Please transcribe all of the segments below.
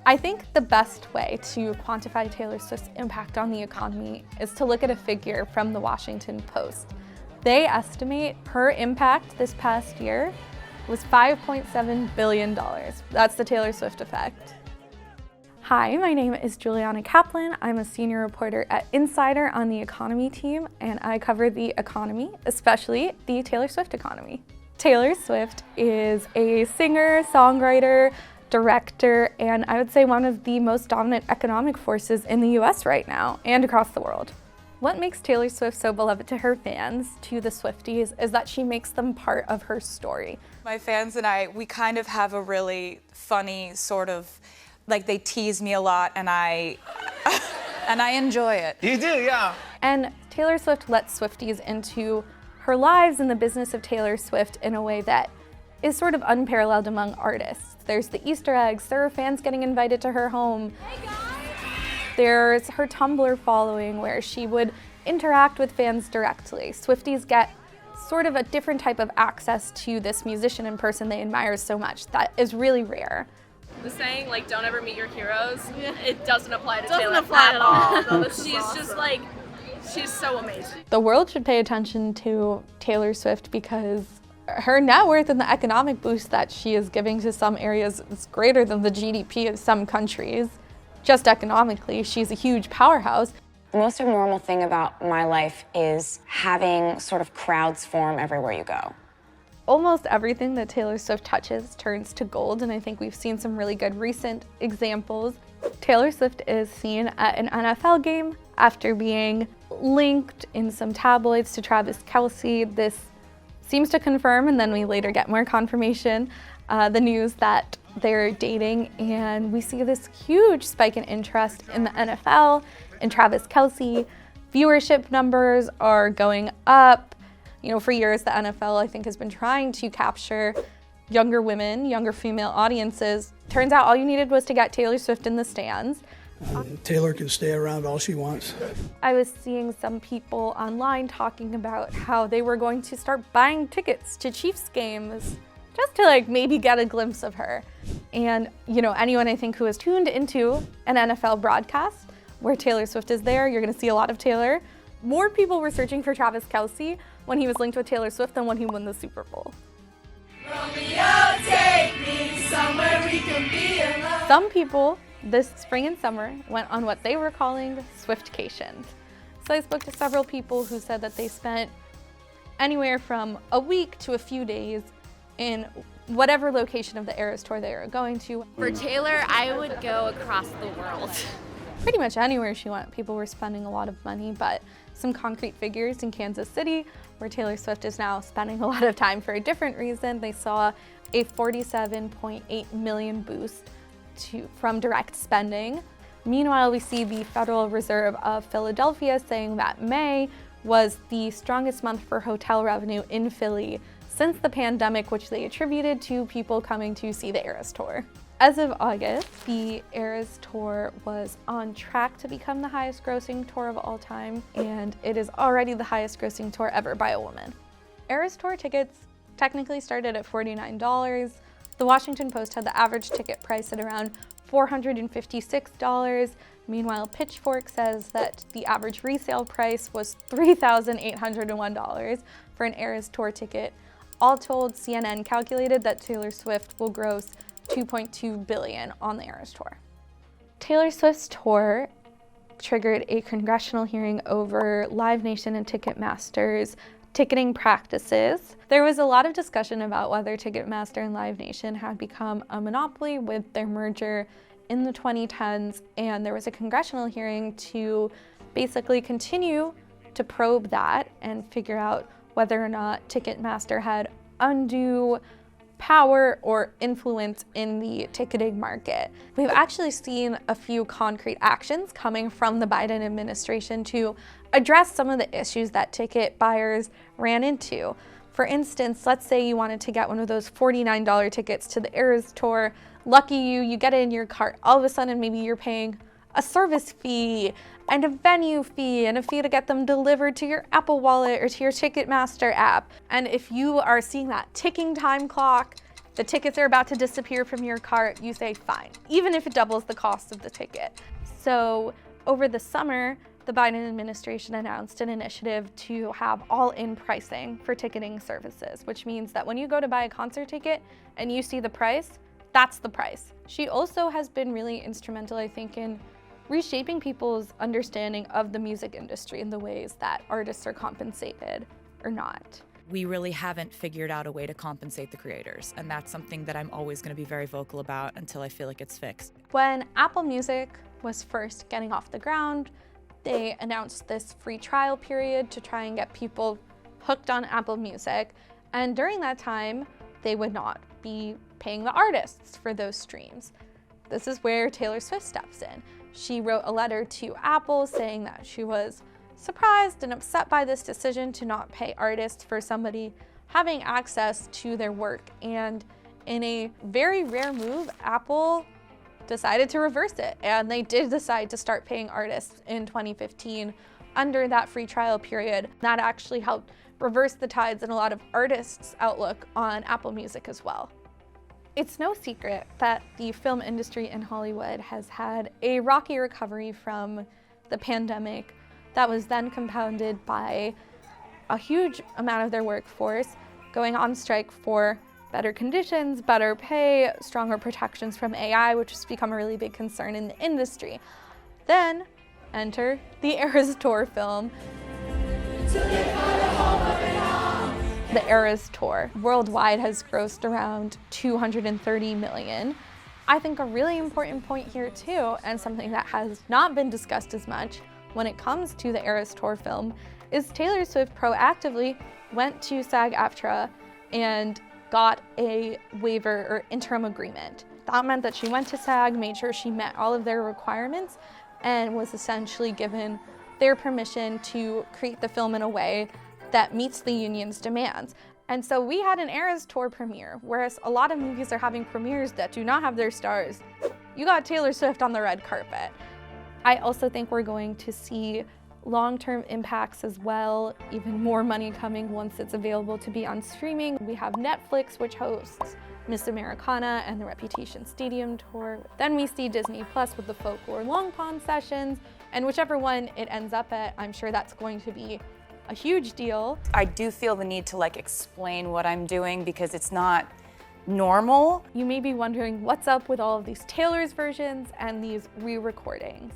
I think the best way to quantify Taylor Swift's impact on the economy is to look at a figure from the Washington Post. They estimate her impact this past year was $5.7 billion. That's the Taylor Swift effect. Hi, my name is Juliana Kaplan. I'm a senior reporter at Insider on the economy team, and I cover the economy, especially the Taylor Swift economy. Taylor Swift is a singer, songwriter, director, and I would say one of the most dominant economic forces in the US right now and across the world. What makes Taylor Swift so beloved to her fans, to the Swifties, is that she makes them part of her story. My fans and I, we kind of have a really funny sort of, like they tease me a lot and I enjoy it. You do, yeah. And Taylor Swift lets Swifties into her lives and the business of Taylor Swift in a way that is sort of unparalleled among artists. There's the Easter eggs, there are fans getting invited to her home. Hey guys! There's her Tumblr following where she would interact with fans directly. Swifties get sort of a different type of access to this musician and person they admire so much that is really rare. The saying, like, don't ever meet your heroes, it doesn't apply to Taylor at all. No, She's awesome. Just like, she's so amazing. The world should pay attention to Taylor Swift because her net worth and the economic boost that she is giving to some areas is greater than the GDP of some countries. Just economically, she's a huge powerhouse. The most abnormal thing about my life is having sort of crowds form everywhere you go. Almost everything that Taylor Swift touches turns to gold, and I think we've seen some really good recent examples. Taylor Swift is seen at an NFL game after being linked in some tabloids to Travis Kelce. This seems to confirm, and then we later get more confirmation, the news that they're dating, and we see this huge spike in interest in the NFL, in Travis Kelce. Viewership numbers are going up. You know, for years, the NFL, I think, has been trying to capture younger women, younger female audiences. Turns out all you needed was to get Taylor Swift in the stands. Taylor can stay around all she wants. I was seeing some people online talking about how they were going to start buying tickets to Chiefs games just to like maybe get a glimpse of her. And you know, anyone I think who is tuned into an NFL broadcast where Taylor Swift is there, you're gonna see a lot of Taylor. More people were searching for Travis Kelce when he was linked with Taylor Swift than when he won the Super Bowl. Romeo, take me somewhere we can be alone. Some people this spring and summer went on what they were calling Swiftcations. So I spoke to several people who said that they spent anywhere from a week to a few days in whatever location of the Eras Tour they were going to. For Taylor, I would go across the world. Pretty much anywhere she went, people were spending a lot of money, but some concrete figures in Kansas City, where Taylor Swift is now spending a lot of time for a different reason. They saw a 47.8 million boost from direct spending. Meanwhile, we see the Federal Reserve of Philadelphia saying that May was the strongest month for hotel revenue in Philly since the pandemic, which they attributed to people coming to see the Eras Tour. As of August, the Eras Tour was on track to become the highest grossing tour of all time, and it is already the highest grossing tour ever by a woman. Eras Tour tickets technically started at $49. The Washington Post had the average ticket price at around $456. Meanwhile, Pitchfork says that the average resale price was $3,801 for an Eras Tour ticket. All told, CNN calculated that Taylor Swift will gross $2.2 billion on the Eras Tour. Taylor Swift's tour triggered a congressional hearing over Live Nation and Ticketmaster's ticketing practices. There was a lot of discussion about whether Ticketmaster and Live Nation had become a monopoly with their merger in the 2010s, and there was a congressional hearing to basically continue to probe that and figure out whether or not Ticketmaster had undue power or influence in the ticketing market. We've actually seen a few concrete actions coming from the Biden administration to address some of the issues that ticket buyers ran into. For instance, let's say you wanted to get one of those $49 tickets to the Eras Tour. Lucky you get it in your cart. All of a sudden, maybe you're paying a service fee and a venue fee and a fee to get them delivered to your Apple Wallet or to your Ticketmaster app. And if you are seeing that ticking time clock the tickets are about to disappear from your cart, you say fine, even if it doubles the cost of the ticket. So over the summer, the Biden administration announced an initiative to have all-in pricing for ticketing services, which means that when you go to buy a concert ticket and you see the price, that's the price. She also has been really instrumental, I think, in reshaping people's understanding of the music industry and the ways that artists are compensated or not. We really haven't figured out a way to compensate the creators, and that's something that I'm always going to be very vocal about until I feel like it's fixed. When Apple Music was first getting off the ground, they announced this free trial period to try and get people hooked on Apple Music, and during that time, they would not be paying the artists for those streams. This is where Taylor Swift steps in. She wrote a letter to Apple saying that she was surprised and upset by this decision to not pay artists for somebody having access to their work. And in a very rare move, Apple decided to reverse it. And they did decide to start paying artists in 2015 under that free trial period. That actually helped reverse the tides in a lot of artists' outlook on Apple Music as well. It's no secret that the film industry in Hollywood has had a rocky recovery from the pandemic that was then compounded by a huge amount of their workforce going on strike for better conditions, better pay, stronger protections from AI, which has become a really big concern in the industry. Then enter the Eras Tour film. The Eras Tour worldwide has grossed around $230 million. I think a really important point here too, and something that has not been discussed as much when it comes to the Eras Tour film, is Taylor Swift proactively went to SAG-AFTRA and got a waiver or interim agreement. That meant that she went to SAG, made sure she met all of their requirements, and was essentially given their permission to create the film in a way that meets the union's demands. And so we had an Eras Tour premiere, whereas a lot of movies are having premieres that do not have their stars. You got Taylor Swift on the red carpet. I also think we're going to see long-term impacts as well, even more money coming once it's available to be on streaming. We have Netflix, which hosts Miss Americana and the Reputation Stadium Tour. Then we see Disney Plus with the Folklore Long Pond sessions, and whichever one it ends up at, I'm sure that's going to be a huge deal. I do feel the need to explain what I'm doing because it's not normal. You may be wondering what's up with all of these Taylor's versions and these re-recordings.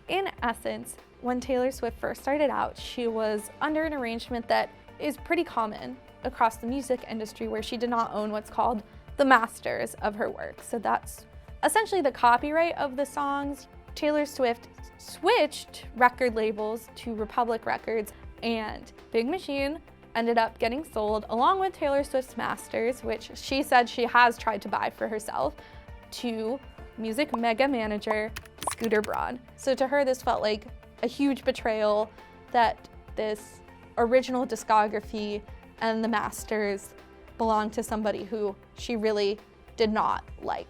In essence, when Taylor Swift first started out, she was under an arrangement that is pretty common across the music industry where she did not own what's called the masters of her work. So that's essentially the copyright of the songs. Taylor Swift switched record labels to Republic Records, and Big Machine ended up getting sold along with Taylor Swift's masters, which she said she has tried to buy for herself, to music mega manager Scooter Braun. So to her, this felt like a huge betrayal that this original discography and the masters belonged to somebody who she really did not like.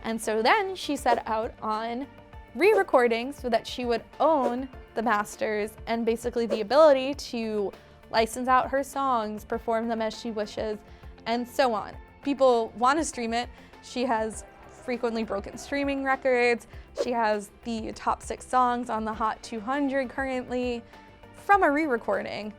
And so then she set out on re-recording so that she would own the masters and basically the ability to license out her songs, perform them as she wishes, and so on. People want to stream it. She has frequently broken streaming records. She has the top 6 songs on the Hot 200 currently from a re-recording.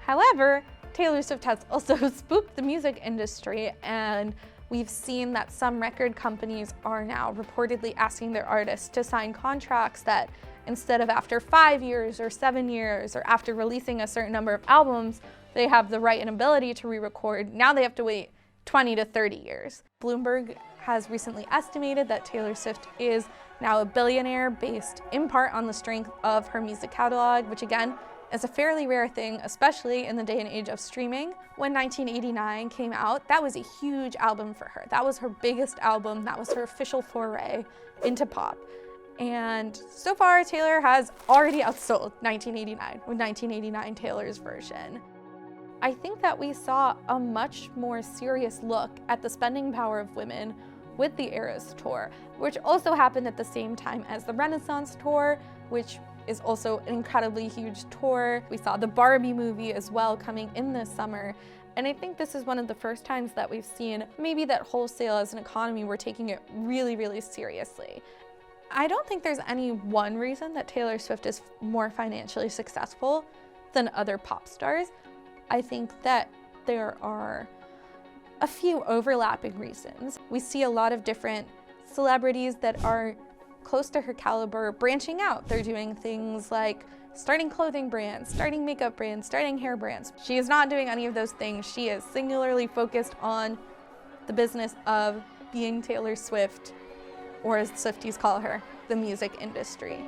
However, Taylor Swift has also spooked the music industry, and we've seen that some record companies are now reportedly asking their artists to sign contracts that instead of after 5 years or 7 years or after releasing a certain number of albums, they have the right and ability to re-record. Now they have to wait 20 to 30 years. Bloomberg has recently estimated that Taylor Swift is now a billionaire based in part on the strength of her music catalog, which again is a fairly rare thing, especially in the day and age of streaming. When 1989 came out, that was a huge album for her. That was her biggest album. That was her official foray into pop. And so far, Taylor has already outsold 1989 with 1989 Taylor's version. I think that we saw a much more serious look at the spending power of women with the Eras Tour, which also happened at the same time as the Renaissance Tour, which is also an incredibly huge tour. We saw the Barbie movie as well coming in this summer. And I think this is one of the first times that we've seen maybe that wholesale as an economy, we're taking it really, really seriously. I don't think there's any one reason that Taylor Swift is more financially successful than other pop stars. I think that there are a few overlapping reasons. We see a lot of different celebrities that are close to her caliber branching out. They're doing things like starting clothing brands, starting makeup brands, starting hair brands. She is not doing any of those things. She is singularly focused on the business of being Taylor Swift, or as Swifties call her, the music industry.